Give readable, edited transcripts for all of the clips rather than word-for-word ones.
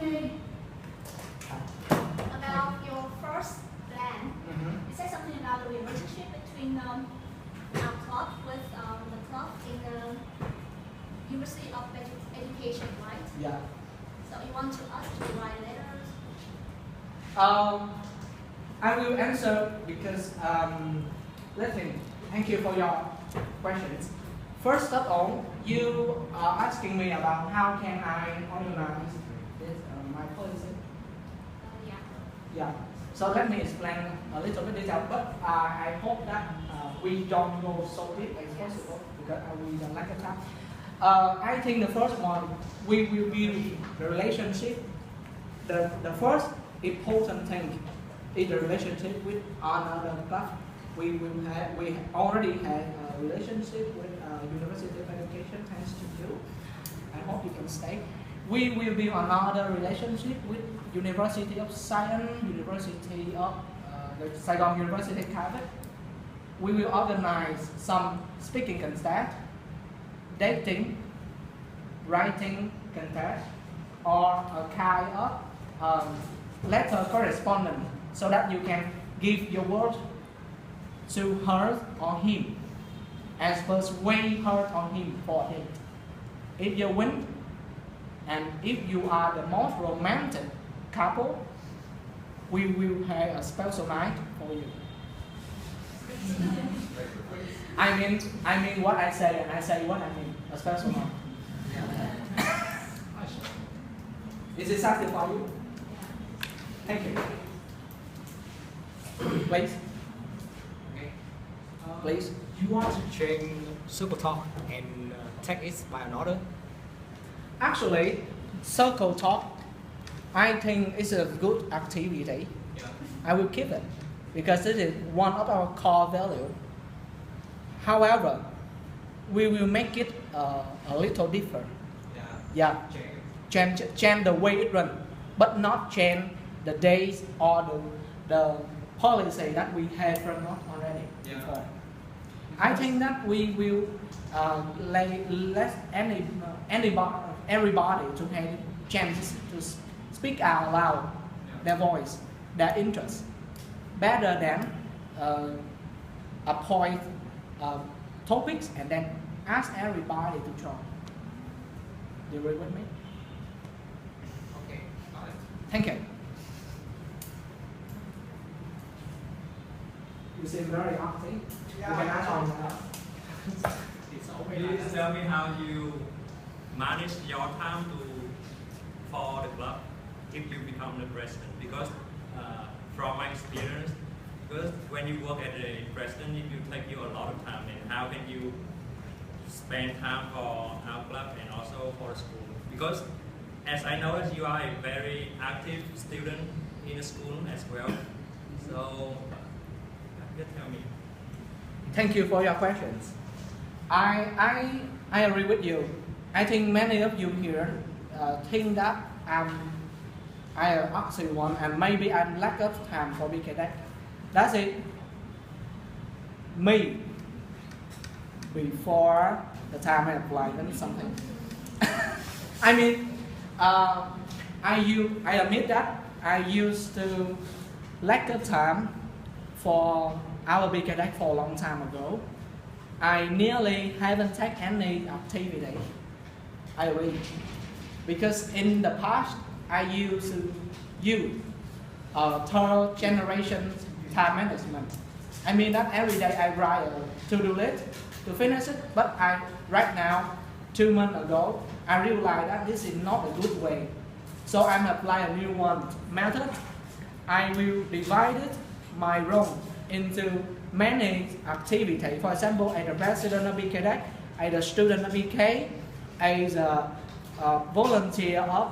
Okay. About your first plan, is there something about the relationship between our club with the club in the University of Education, right? Yeah. So you want to us to write letters? I will answer because let me thank you for your questions. First of all, you are asking me about how can I organize this, my policy. Yeah. Yeah. So let me explain a little bit detail, but I hope that we don't go so deep as possible because we don't like the time. I think the first one, we will build the relationship. The first important thing is the relationship with another club. We already have a relationship with University of Education thanks to you. I hope you can stay. We will build another relationship with University of Science, University of the Saigon University Campus. We will organize some speaking contest, dating, writing contest, or a kind of letter correspondence so that you can give your words to her or him as persuade her or him for him. If you win, and if you are the most romantic couple, we will have a special night for you. I mean what I say, and I say what I mean. A special night. Is it something for you? Thank you. Please. Okay. Please. You want to change Super Talk and take it by another? Actually, circle talk, I think it's a good activity. Yeah. I will keep it because this is one of our core values. However, we will make it a little different. Yeah. Change the way it runs, but not change the days or the policy that we have from already. Yeah. Before. I think that we will let everybody to have chances to speak out loud their voice, their interest, better than appoint topics and then ask everybody to join. Do you agree with me? Okay. Got it. Thank you. You seem very active. You can ask on that. Please tell me how you manage your time for the club if you become the president. Because from my experience, because when you work as a president, it will take you a lot of time. And how can you spend time for our club and also for the school? Because as I know, you are a very active student in the school as well. So just tell me. Thank you for your questions. I agree with you. I think many of you here think that I am actually one and maybe I lack of time for BKDEC. That's it. Me, before the time I apply then something. I mean, I admit that I used to lack of time for our BKDEC for a long time ago. I nearly haven't taken any activity. I really, because in the past I used to use third generation time management. I mean that every day I write a to-do list to finish it, but right now, 2 months ago, I realized that this is not a good way. So I'm applying a new one method. I will divide my role into many activities. For example, as the president of BKDEC, as a student of BK, as a volunteer of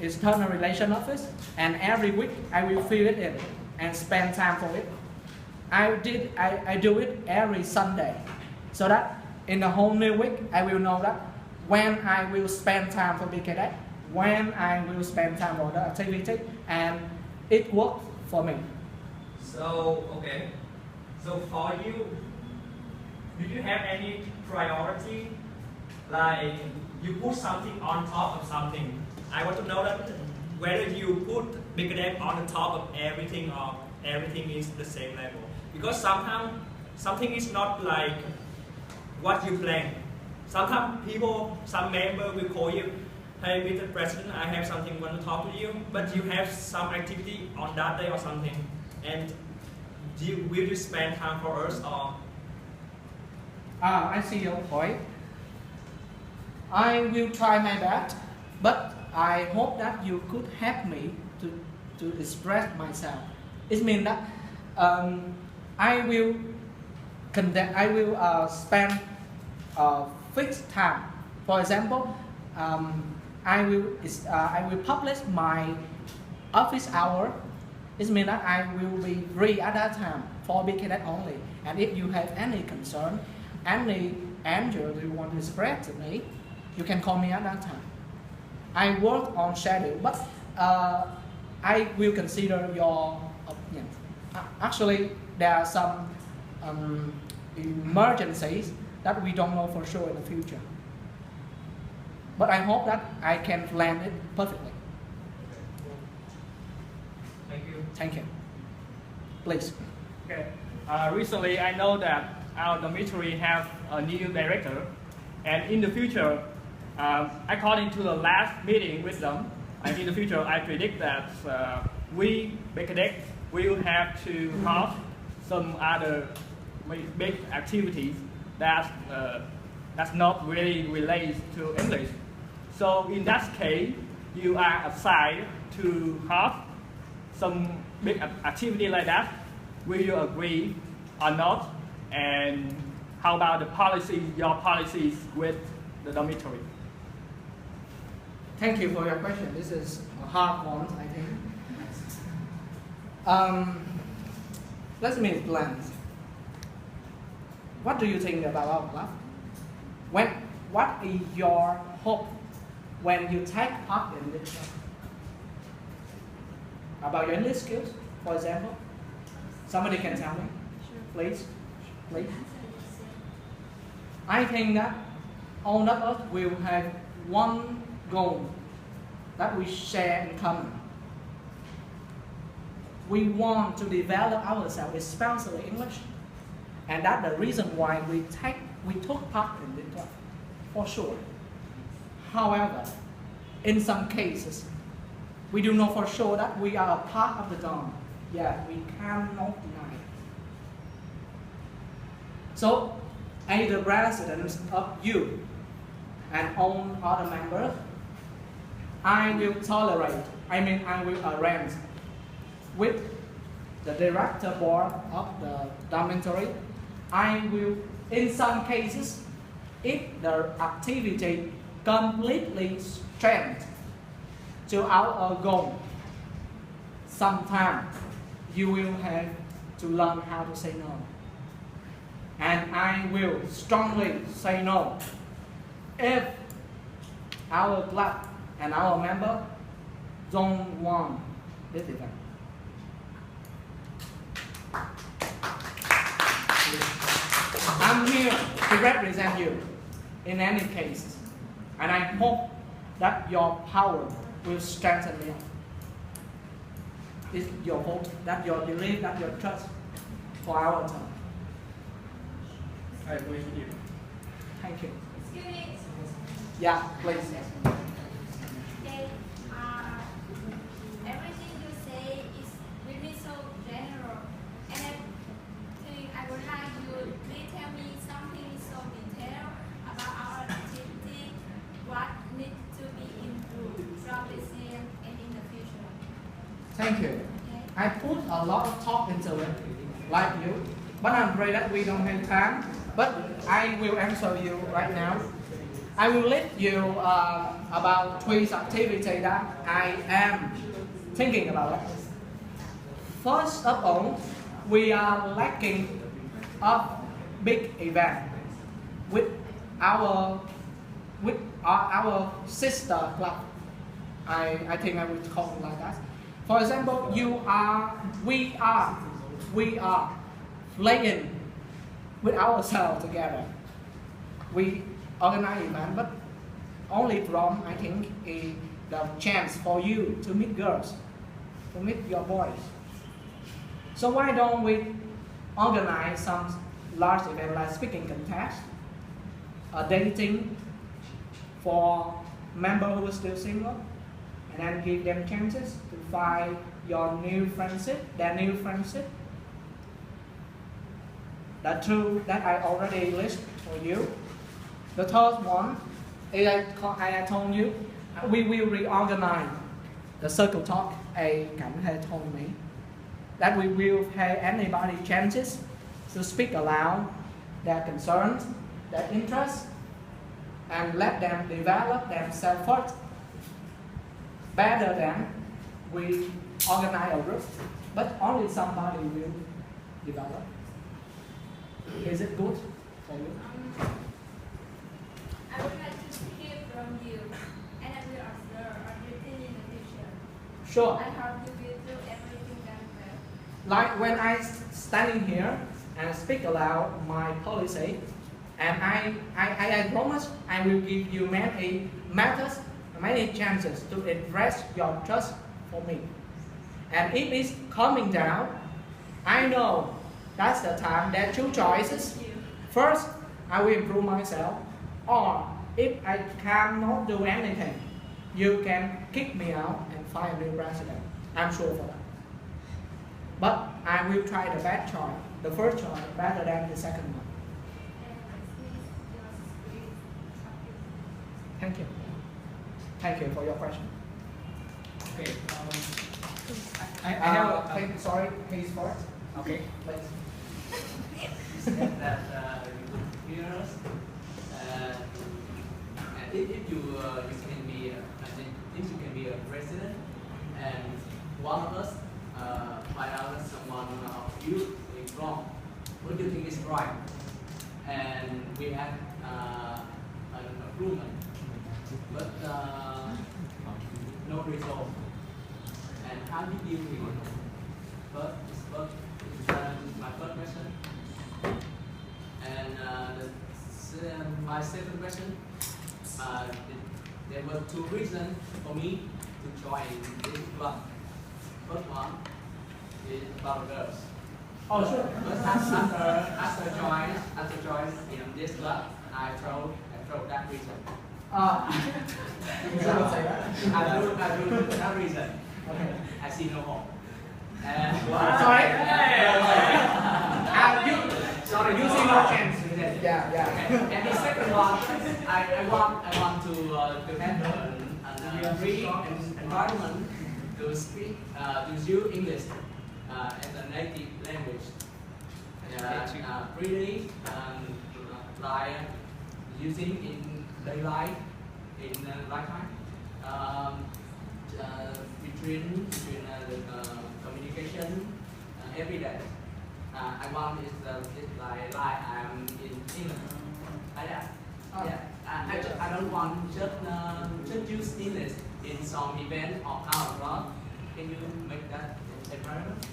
external relation office, and every week I will fill it in and spend time for it. I do it every Sunday, so that in the whole new week I will know that when I will spend time for BKDEC, when I will spend time for the activity, and it works for me. So, okay. So for you, do you have any priority? Like you put something on top of something. I want to know that whether you put BKDEC on the top of everything or everything is the same level. Because sometimes something is not like what you plan. Sometimes some member will call you, hey, Mr. President, I have something want to talk to you, but you have some activity on that day or something, and will you spend time for us or? I see your point. I will try my best, but I hope that you could help me to express myself. It means that I will spend fixed time. For example, I will publish my office hour. It means that I will be free at that time for BKDEC only. And if you have any concern, any answer you want to express to me, you can call me at that time. I work on schedule, but I will consider your opinion. Actually, there are some emergencies that we don't know for sure in the future. But I hope that I can plan it perfectly. Thank you. Thank you. Please. Okay. Recently, I know that our dormitory have a new director, and in the future, according to the last meeting with them, in the future, I predict that we, BKDEC, will have to have some other big activities that's not really related to English. So in that case, you are assigned to have some big activity like that. Will you agree or not? And how about the policy, your policies with the dormitory? Thank you for your question. This is a hard one, I think. Let me explain. What do you think about our club? What is your hope when you take part in this club? About your English skills, for example? Somebody can tell me? Please? Please? I think that all of us will have one goal that we share in common. We want to develop ourselves, especially English, and that's the reason why we took part in this club, for sure. However, in some cases, we do know for sure that we are a part of the dorm. Yeah, we cannot deny it. So, as the president of you and all other members, I will arrange with the director board of the dormitory. I will, in some cases, if the activity completely strength to our goal, sometimes you will have to learn how to say no. And I will strongly say no if our club and our member don't want this event. I'm here to represent you in any case, and I hope that your power will strengthen me. It's your hope, that your belief, that your trust for our time. I agree with you. Thank you. Excuse me. Yeah, please. Okay. Everything you say is really so general, and I would like you to please tell me something so detailed about our activity, what needs to be improved from this year and in the future. Thank you. Okay. I put a lot of thought into it, like you, but I'm afraid that we don't have time. But I will answer you right now. I will let you about 3 activities that I am thinking about. First of all, we are lacking a big event with our sister club. I think I would call it like that. For example, we are playing with ourselves together. We organize event, but only from, I think, the a chance for you to meet girls, to meet your boys. So why don't we organize some large event like speaking contest, dating for members who are still single, and then give them chances to find your new friendship, their new friendship. The two that I already list for you. The third one, as I told you, we will reorganize the circle talk. Cảnh hay told me that we will have anybody chances to speak aloud their concerns, their interests, and let them develop themselves first. Better than we organize a group, but only somebody will develop. Is it good for you? I would like to hear from you, and I will observe everything in the future. Sure. I hope you will do everything very well. Like when I standing here and speak aloud my policy, and I promise I will give you many methods, many chances to address your trust for me. And if it's coming down, I know that's the time. There are two choices. First, I will improve myself, or if I cannot do anything, you can kick me out and find a new president. I'm sure for that. But I will try the best choice, the first choice, better than the second one. Thank you. Thank you for your question. Okay. I have. Sorry, please first. Okay. Please. That you could hear us. And if you can be if you can be a president, and one of us find out that someone of you is wrong, what do you think is right? And we had an improvement, but no result. And how do you deal with it? But my first question. And my second question, there were two reasons for me to join this club. First one is about girls. Oh, sure. But after joining in this club, I throw that reason. You shouldn't say that. I threw that reason. Okay. I see no hope. Sorry, you see no chance. Yeah. Okay. And the second one, I want to have a free environment to speak, to use English as a native language. Freely, like using in daily life, in lifetime. Between the communication every day. I want is like I'm in England. Like that. Yeah. I don't want just use English in some event or out abroad. Can you make that environment?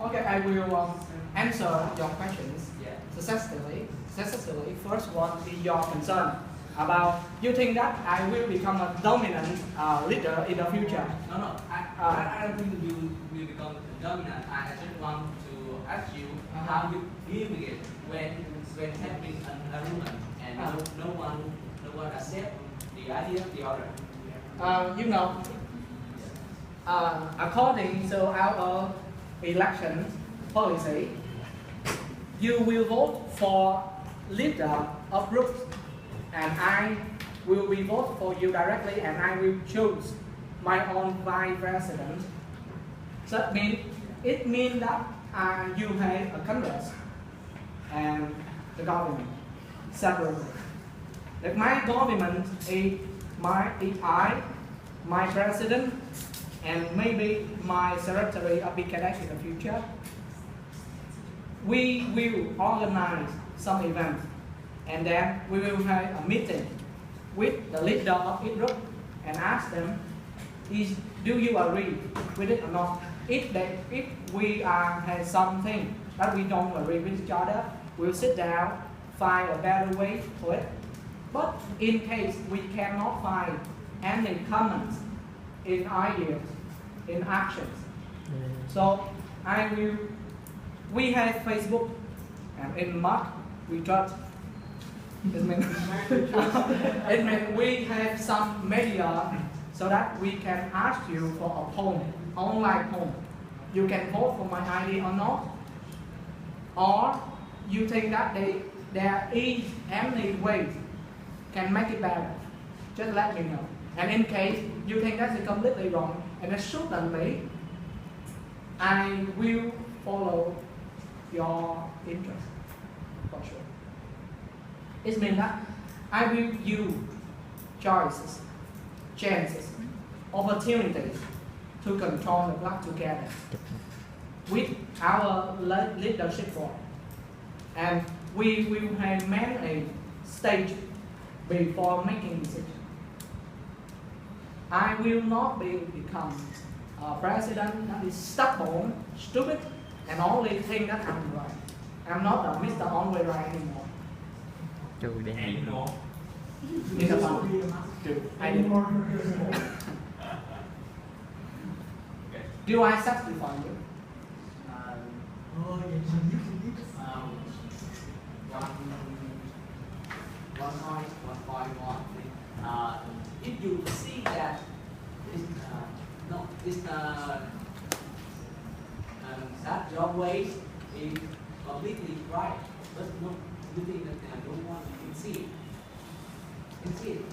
Okay, I will answer your questions Yeah. successfully. First one is your concern about you think that I will become a dominant leader in the future. No. I don't think you will become dominant. I just want to ask you how you deal with it when having an argument and no one accept the idea of the other. According to our election policy, you will vote for leader of groups, and I will be vote for you directly, and I will choose my own vice president. So it means that you have a Congress and the government separately. Like my government is I, my president, and maybe my secretary of BKDEC in the future. We will organize some event, and then we will have a meeting with the leader of each group and ask them, do you agree with it or not? If we have something that we don't agree with each other, we'll sit down, find a better way for it. But in case we cannot find any comments in ideas, in actions. So we have Facebook, and in Mark we got. It means we have some media so that we can ask you for a poll, online poll. You can vote for my idea or not, or you think that there is any way can make it better. Just let me know. And in case you think that's completely wrong, and then certainly I will follow your interest for sure. It means that I will use choices, chances, opportunities to control the club together with our leadership board. And we will have many stages before making decisions. I will not become a president that is stubborn, stupid, and only think that I'm right. I'm not a Mr. Always Right anymore. Anymore. It's about anymore. Do I satisfy you? One point more. If you see that that your way is completely right, but no, you think that I don't want you can see it. You can see it.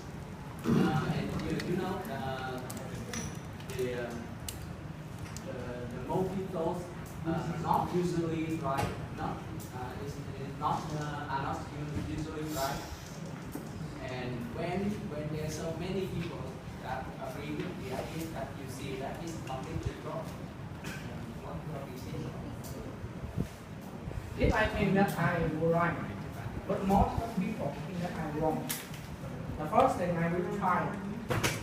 And you know the mojitos not usually right. Not is not are not usually right. And when there's so many people that agree with the idea that you see that is completely wrong. What you see? If I think that I am right, but most of people think that I'm wrong, the first thing I will try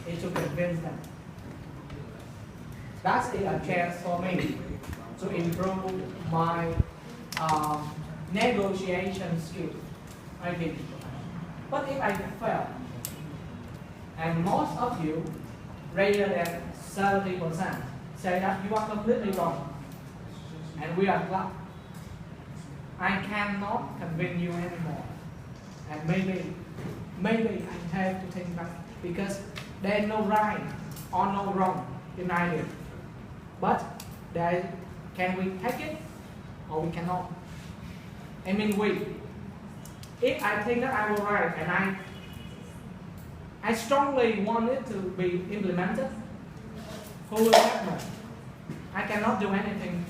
is to convince them. That's a chance for me to improve my negotiation skills, I think. But if I fail, and most of you, rather than 70%, say that you are completely wrong, and we are club, I cannot convince you anymore. And maybe I have to think back, because there is no right or no wrong in idea. But can we take it or we cannot? I mean if I think that I was right and I strongly want it to be implemented, who will help me? I cannot do anything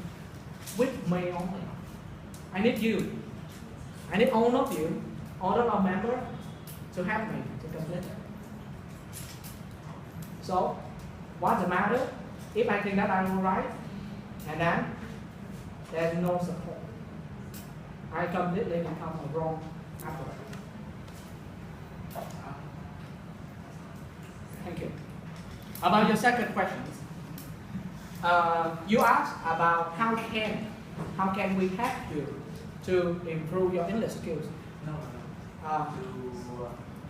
with me only. I need you. I need all of you, all of our members, to help me to complete it. So, what's the matter? If I think that I'm right, and then there's no support, I completely become a wrong apple. Thank you. About your second question, you asked about how can we help you to improve your English skills.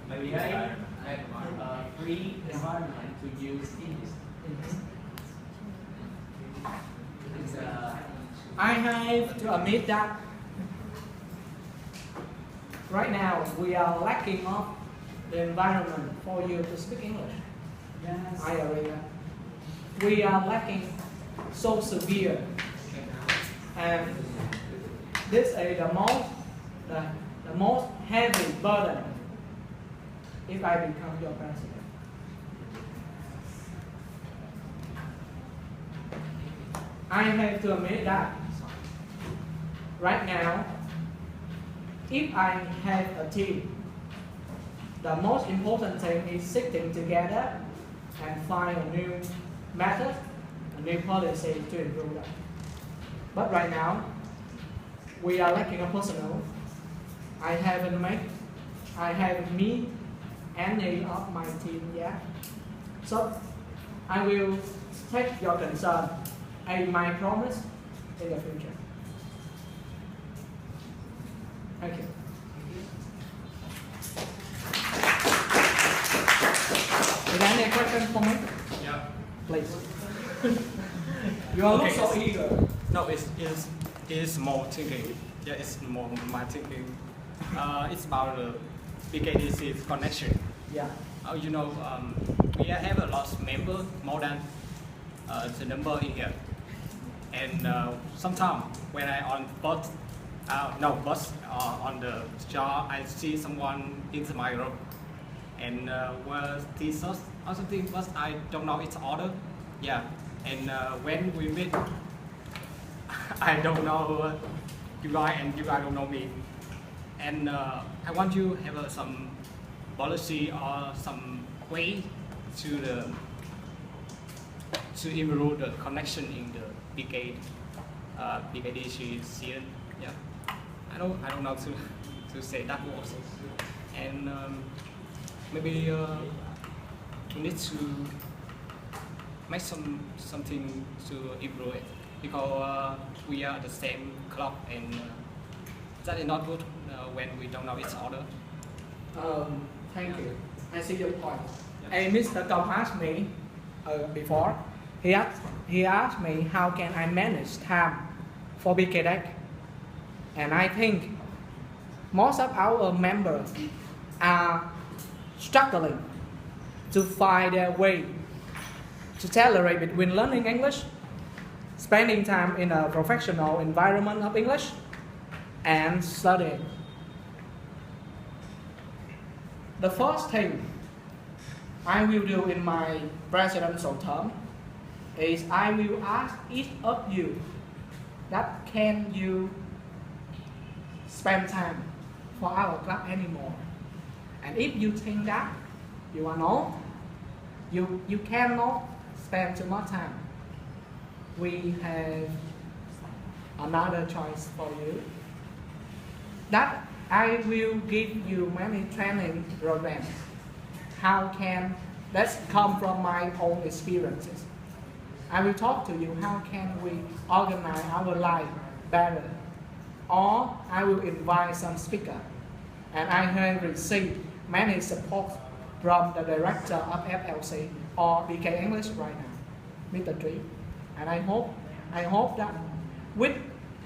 Maybe have a free environment to use English. I have to admit that right now we are lacking of the environment for you to speak English. Yes. I agree. We are lacking so severe, and this is the most heavy burden if I become your president. I have to admit that right now, if I have a team, the most important thing is sitting together and find a new method, a new policy to improve that. But right now, we are lacking a personnel. I haven't meet any of my team yet. So I will take your concern and my promise in the future. Thank you. Is there any question for me? Yeah. please. You are Okay, so it's- eager. No, it's more thinking. Yeah, it's more my thinking. It's about the BKDEC connection. Yeah. You know, we have a lot of members, more than the number in here. And sometimes when I on bus, on the job, I see someone in my group, and was thesis or something, but I don't know its order. Yeah, and when we meet, I don't know you guys, and you guys don't know me. And I want you to have some policy or some way to improve the connection in the BKDEC scene. Yeah, I don't know to say that word. And maybe we need to make something to improve it, because we are the same club, and that is not good when we don't know its order. Thank you. I see your point. And Mr. Tom asked me before. He asked me how can I manage time for BKDEC, and I think most of our members are struggling to find their way to tolerate between learning English, spending time in a professional environment of English, and studying. The first thing I will do in my presidential term is I will ask each of you that can you spend time for our club anymore. And if you think that you are not, you cannot spend too much time, we have another choice for you. That I will give you many training programs. How can, that's come from my own experiences. I will talk to you how can we organize our life better. Or I will invite some speaker. And I have received many support from the director of FLC or BK English right now, Mr. Tree. And I hope that with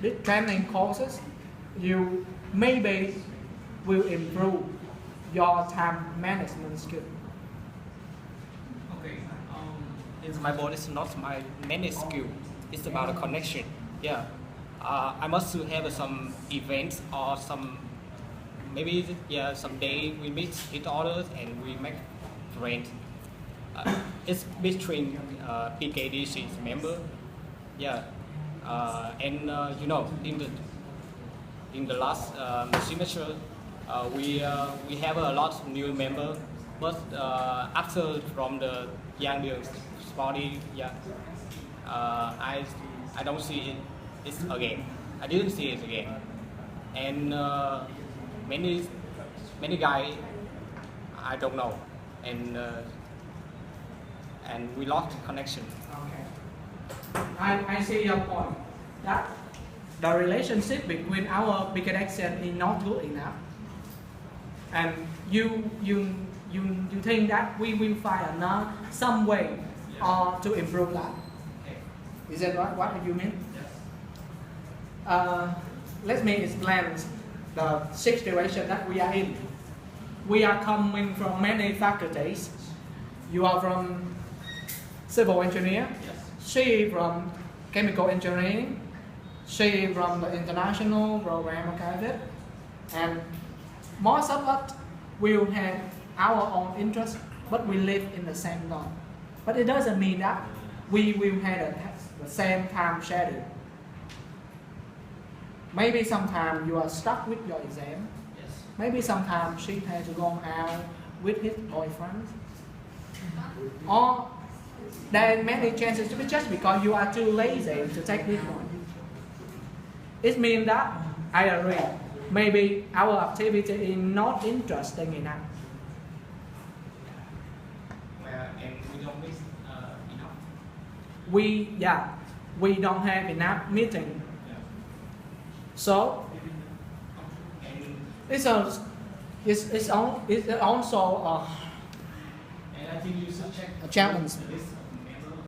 these training courses, you maybe will improve your time management skill. Okay. It's my body is not my main skill. It's about a connection. Yeah. I must have some events or some maybe someday we meet each other and we make friends. It's between BKDC's member. Yeah. And you know, in the last semester, we have a lot of new members, but after from the young sporty, yeah, I don't see it again. I didn't see it again, and many guys I don't know, and we lost connection. Okay. I see your point. That the relationship between our BKDEC is not good enough, and you think that we will find some way to improve that. Is that what you mean? Yes. Let me explain the situation that we are in. We are coming from many faculties. You are from civil engineer. Yes. She from chemical engineering. She from the international program of and most of us will have our own interests, but we live in the same dorm. But it doesn't mean that we will have the same time schedule. Maybe sometimes you are stuck with your exam. Yes. Maybe sometimes she has to go out with his boyfriend. Or there are many chances to be just because you are too lazy to take this one. It means that I agree. Maybe our activity is not interesting enough. And we don't miss enough. We don't have enough meeting. Yeah. So And it's also and I think you should check a challenge. this